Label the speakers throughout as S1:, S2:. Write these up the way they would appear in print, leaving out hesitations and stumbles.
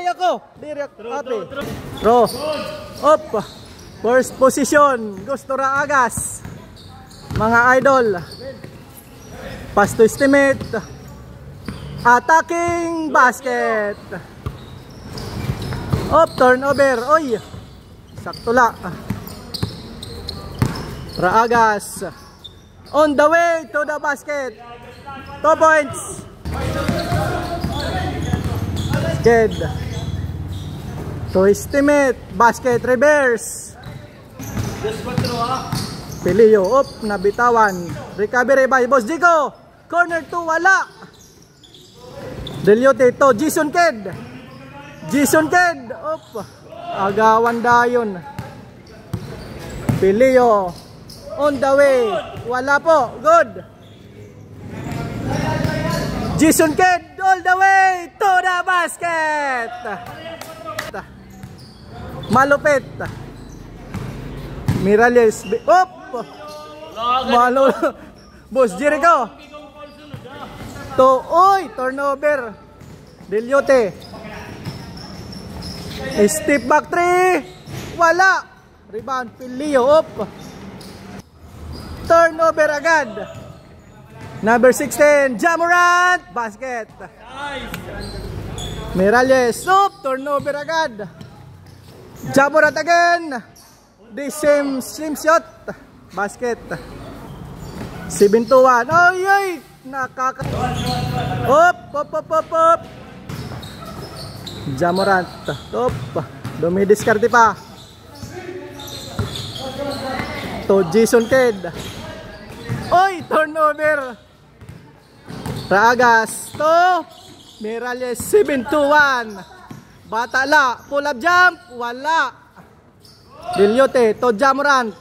S1: Ay, ako. Direct. Throw. Up. First position. Gusto Raagas. Mga idol. Pass to estimate. Attacking basket. Up. Turnover. Oy. Sakto la. Raagas. On the way to the basket. 2 points. Ked. To estimate. Basket reverse. Pilio. Up. Nabitawan. Recovery by Boss Jico. Corner 2. Wala. Deliote to. Jason Ked. Jason Ked. Up. Agawan dayon. Pilio. On the way. Wala po. Good. Jason Ked all the way to the basket. Malupit. Miralles. Op. Malo. Boss Jericho. To. Oy. Turnover. Deliote. Step back 3. Wala. Rebound. Pilio. Op. Turnover agad. Number 16, Ja Morant. Basket. Miralles. Up. Turnover agad. Ja Morant again. The same shot. Basket. 7-1. Oy, oy. Nakaka... Up. Ja Morant. Up. Dumidiskarte pa. To Jason Ked. Oy, turnover. Raagas to Miralles. 7-1. Batala. Pull up jump. Wala. Deliote to Ja Morant.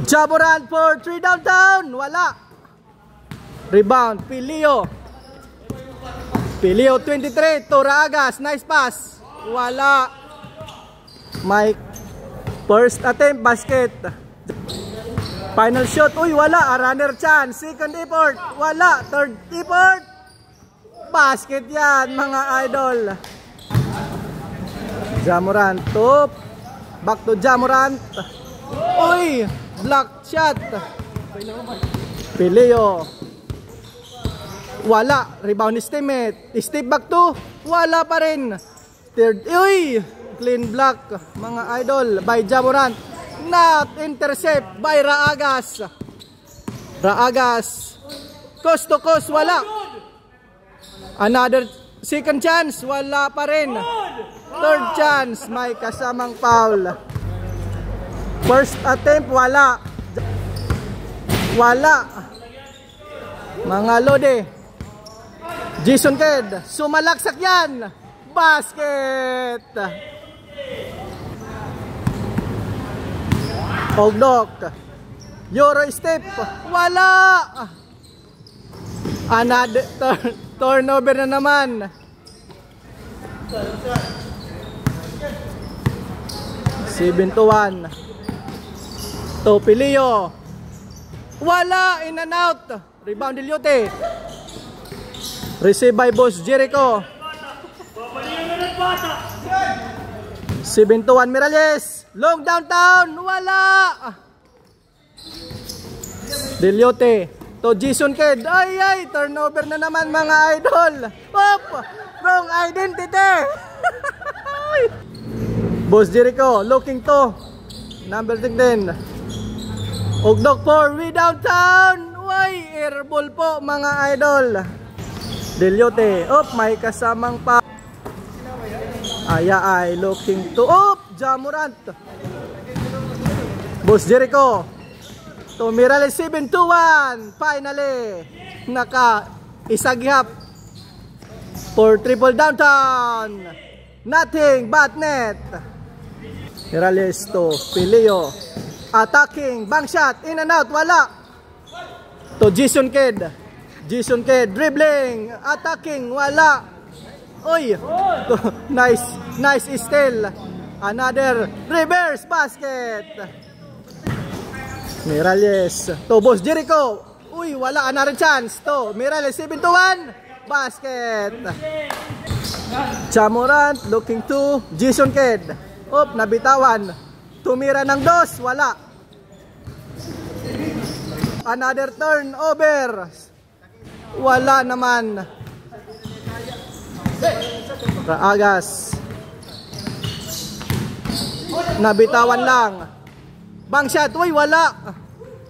S1: Ja Morant for 3 downtown. Wala. Rebound. Pilio. Pilio 23 to Raagas. Nice pass. Wala. Mike. First attempt. Basket. Final shot. Uy, wala. A runner chance. Second effort. Wala. Third effort. Basket yan, mga idol. Ja Morant. Top. Back to Ja Morant. Uy. Block shot. Pilio. Wala. Rebound estimate. Step back to. Wala pa rin. Third. Uy. Clean block, mga idol. By Ja Morant. Not intercept by Raagas. Raagas. Coast to coast, wala. Another second chance, wala pa rin. Third chance, may kasamang foul. First attempt, wala. Wala. Mga lode. Jason Ked, sumalaksak yan. Basket. Ogdok. Euro step. Wala. Another turnover na naman. 7-1. To Pilio. Wala. In and out. Rebound Deliote. Receive by Boss Jericho. 7-1 Miralles. Long downtown. Wala. Deliote. To Jason Ked. Ay. Turnover na naman, mga idol. Op. Wrong identity. Boss Jericho. Looking to number 16. Ogdok 4. We downtown. Uy. Airball po, mga idol. Deliote. Op. May kasamang pa. Ay. Looking to. Op. Ja Morant. Boss Jericho. To Miralles 7-1. Finally. Naka isagihap. For triple downtown. Nothing but net. Miralles to Pilio. Attacking. Bank shot. In and out. Wala. To Jason Ked. Jason Ked. Dribbling. Attacking. Wala. Oy. Nice steal. Another reverse basket. Miralles to Boss Jericho. Uy, wala. Another chance to Miralles 7-1. basket. Ja Morant looking to Jason Kidd. Nabitawan. Tumira ng 2, wala. Another turnover. Wala naman. Raagas. Nabitawan lang. Bang shot, wala.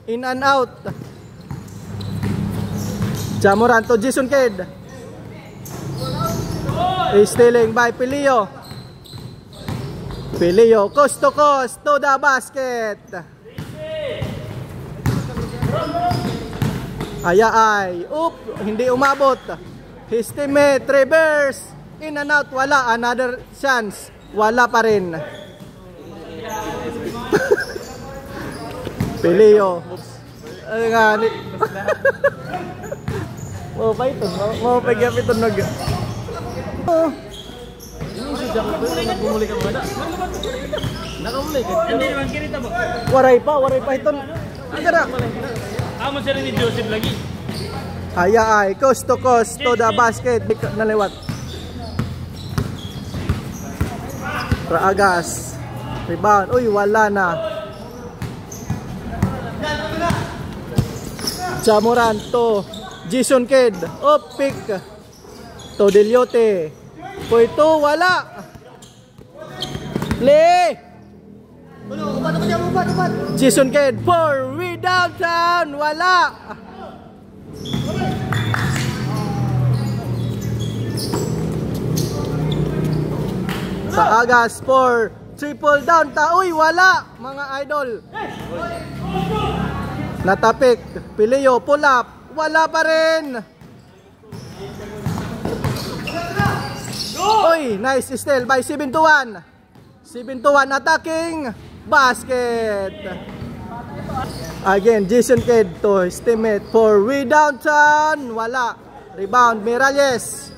S1: In and out. Ja Morant to Jason Kidd. Stealing by Pilio. Pilio, coast to the basket. Ay. Hindi umabot. His teammate reverse. In and out, wala. Another chance. Wala pa rin. Pilio. Ay nga. Mau pa ito. Mau pa ito. Waray pa ito. Agara.
S2: Amo sila ni Joseph lagi.
S1: Ay, coast to the basket. Naliwat. Raagas. Rebound. Wala na. Ja Morant to Jason Kidd. Pick to Deliote. Ito, wala. Play. Jason Kidd for downtown. Wala. Raagas for triple downtown. Wala mga idol. Natapik. Pilio, pull up. Wala pa rin. Nice steal by 7-1. 7-1 attacking. Basket. Again, Jason Kidd to his teammate for downtown. Wala. Rebound, Miralles.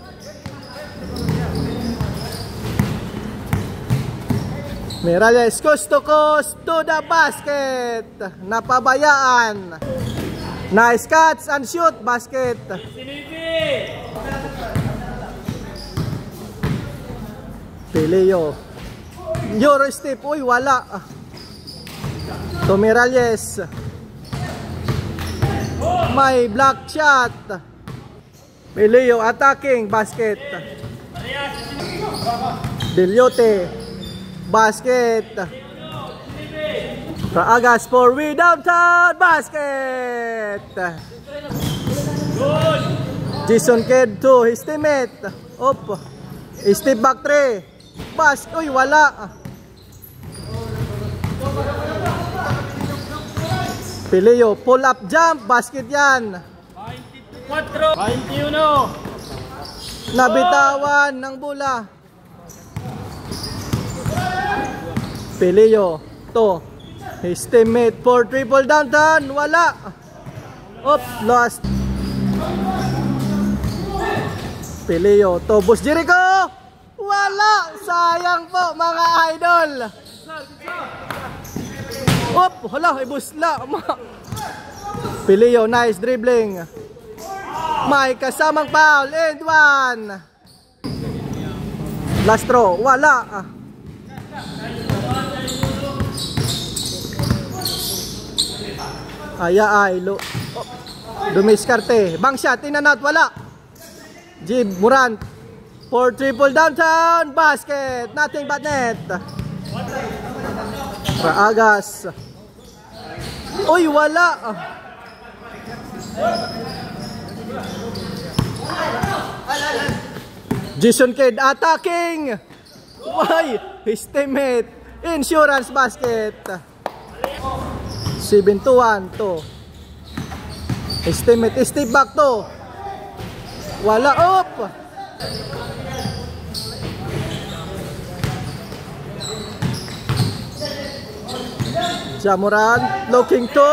S1: Miralles, coast to the basket. Napabayaan. Nice catch and shoot. Basket. Pilio. Euro step. Wala. To Miralles. May block shot. Pilio attacking. Basket. Deliote. Basket. Raagas for downtown. Basket. Jason Kidd to his teammate. Step back 3. Wala. Pilio, pull up jump. Basket yan.
S2: 21.
S1: Nabitawan ng bola. Pilio to his teammate for triple downtown. Wala. Lost. Pilio to Bus Jericho. Wala. Sayang po mga idol. Hala, ibusla. Pilio, nice dribbling. May kasamang foul and 1. Last throw. Wala. Dumiskarte. Bang shot, in and out, wala. Ja Morant for triple downtown. Basket. Nothing but net. Raagas. Wala. Jason Kidd attacking. His teammate. Insurance basket. 7-1 to. His teammate. Step back to. Wala. Ja Morant looking to.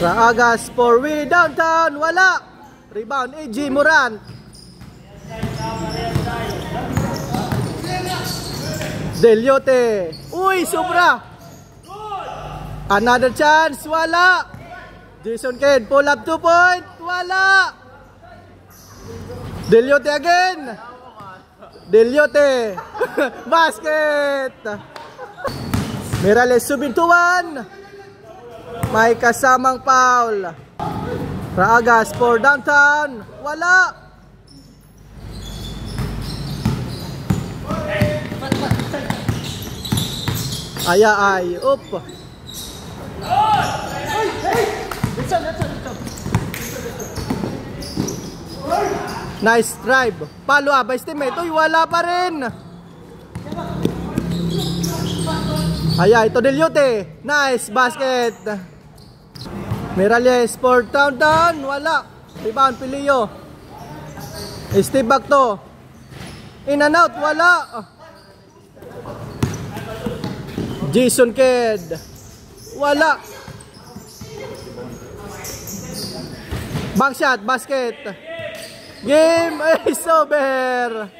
S1: Raagas for downtown. Wala. Rebound, Ja Morant. Deliote. Uy, sobra. Another chance. Wala. Jason Kidd. Pull up 2 point. Wala. Deliote again. Deliote. Basket. Mirales Subintuan. May kasamang foul. Raagas for downtown. Wala. Ay. Up. Nice drive. Follow up by teammate. Uy, wala pa rin. Ito Deliote. Nice basket. Mirales for downtown. Wala. Rebound Pilio. Steve back to. In and out. Wala. Jason Kidd. Wala. Bank shot. Basket. Game is over.